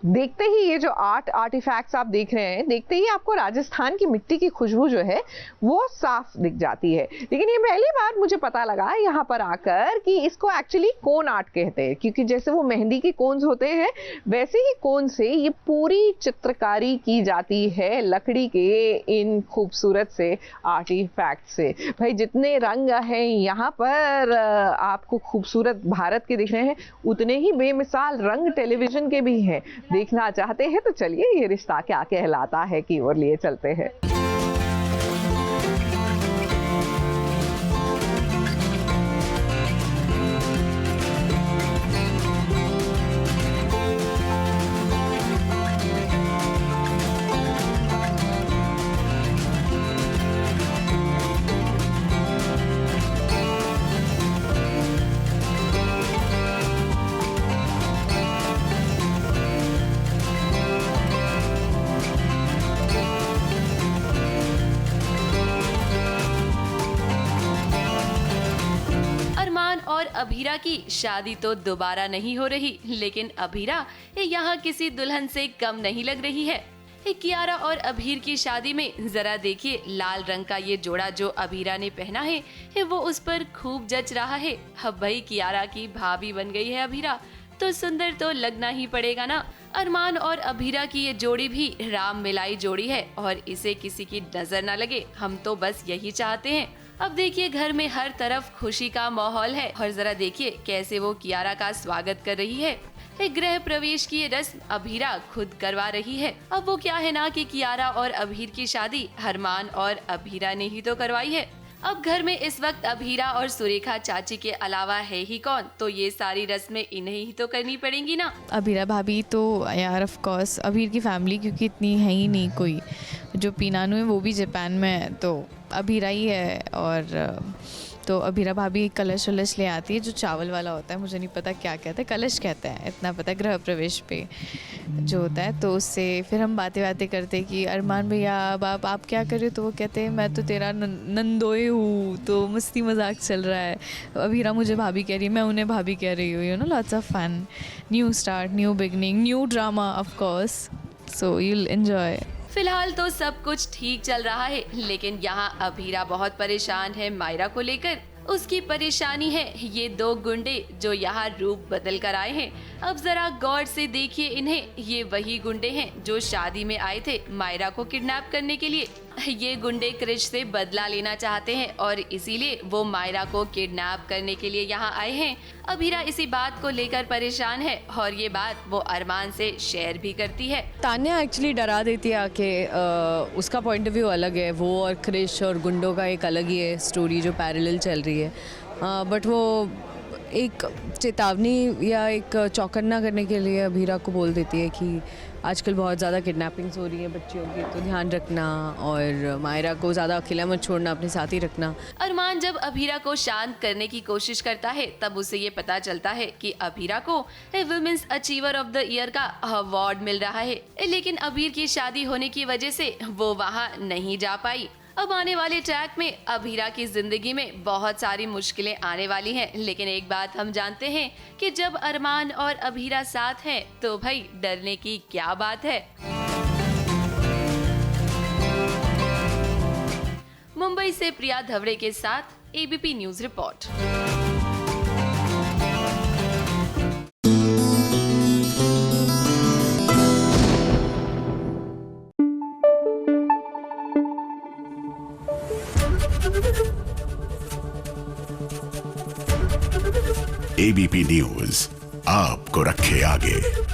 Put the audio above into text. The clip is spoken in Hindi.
देखते ही ये जो आर्टिफैक्ट्स आप देख रहे हैं, देखते ही आपको राजस्थान की मिट्टी की खुशबू जो है वो साफ दिख जाती है। लेकिन ये पहली बार मुझे पता लगा यहाँ पर आकर कि इसको एक्चुअली कोन आर्ट कहते हैं, क्योंकि जैसे वो मेहंदी के कोन्स होते हैं वैसे ही कोन से ये पूरी चित्रकारी की जाती है लकड़ी के इन खूबसूरत से आर्टिफैक्ट से। भाई जितने रंग हैं यहाँ पर आपको खूबसूरत भारत के दिख रहे हैं, उतने ही बेमिसाल रंग टेलीविजन के भी हैं। देखना चाहते हैं तो चलिए ये रिश्ता क्या कहलाता है की ओर लिए चलते हैं। और अभीरा की शादी तो दोबारा नहीं हो रही, लेकिन अभीरा यहाँ किसी दुल्हन से कम नहीं लग रही है। कियारा और अभीर की शादी में जरा देखिए लाल रंग का ये जोड़ा जो अभीरा ने पहना है वो उस पर खूब जच रहा है। अब भाई कियारा की भाभी बन गई है अभीरा, तो सुंदर तो लगना ही पड़ेगा ना। अरमान और अभीरा की ये जोड़ी भी राम मिलाई जोड़ी है और इसे किसी की नजर न लगे, हम तो बस यही चाहते हैं। अब देखिए घर में हर तरफ खुशी का माहौल है और जरा देखिए कैसे वो कियारा का स्वागत कर रही है। गृह प्रवेश की ये रस्म अभीरा खुद करवा रही है। अब वो क्या है ना कि कियारा और अभीर की शादी अरमान और अभीरा ने ही तो करवाई है। अब घर में इस वक्त अभीरा और सुरेखा चाची के अलावा है ही कौन, तो ये सारी रस्में इन्हें ही तो करनी पड़ेंगी ना। अभीरा भाभी तो यार ऑफ कोर्स, अभीर की फैमिली क्योंकि इतनी है ही नहीं कोई, जो पीनानू है वो भी जापान में है तो अभीरा ही है। और तो अभीरा भाभी कलश वलश ले आती है जो चावल वाला होता है, मुझे नहीं पता क्या कहते हैं, कलश कहते हैं, इतना पता है गृह प्रवेश पे जो होता है। तो उससे फिर हम बातें करते कि अरमान भैया अब आप क्या कर रहे हो, तो वो कहते हैं मैं तो तेरा नंदोए हूँ, तो मस्ती मजाक चल रहा है। अभीरा मुझे भाभी कह रही है, मैं उन्हें भाभी कह रही हूँ, you know lots of fun, new start, new beginning, new drama of course, so you will enjoy. फिलहाल तो सब कुछ ठीक चल रहा है, लेकिन यहाँ अभीरा बहुत परेशान है मायरा को लेकर। उसकी परेशानी है ये दो गुंडे जो यहाँ रूप बदल कर आए हैं। अब जरा गौर से देखिए इन्हें, ये वही गुंडे हैं जो शादी में आए थे मायरा को किडनैप करने के लिए। ये गुंडे क्रिश से बदला लेना चाहते हैं और इसीलिए वो मायरा को किडनैप करने के लिए यहाँ आए हैं। अभीरा इसी बात को लेकर परेशान है और ये बात वो अरमान से शेयर भी करती है। तान्या एक्चुअली डरा देती है आके, उसका पॉइंट ऑफ व्यू अलग है, वो और क्रिश और गुंडों का एक अलग ही है स्टोरी जो पैरेलल चल रही है। बट वो एक चेतावनी या एक चौकन्ना करने के लिए अभीरा को बोल देती है कि आजकल बहुत ज़्यादा किडनैपिंग्स हो रही है बच्चियों की, तो ध्यान रखना और मायरा को ज़्यादा अकेला मत छोड़ना, अपने साथ ही रखना। अरमान जब अभीरा को शांत करने की कोशिश करता है तब उसे ये पता चलता है कि अभीरा को women's achiever of the year का अवार्ड मिल रहा है, लेकिन अभीर की शादी होने की वजह से वो वहाँ नहीं जा पाई। अब आने वाले ट्रैक में अभीरा की जिंदगी में बहुत सारी मुश्किलें आने वाली हैं, लेकिन एक बात हम जानते हैं कि जब अरमान और अभीरा साथ हैं तो भाई डरने की क्या बात है। मुंबई से प्रिया धवड़े के साथ ABP news report. ABP news आपको रखे आगे।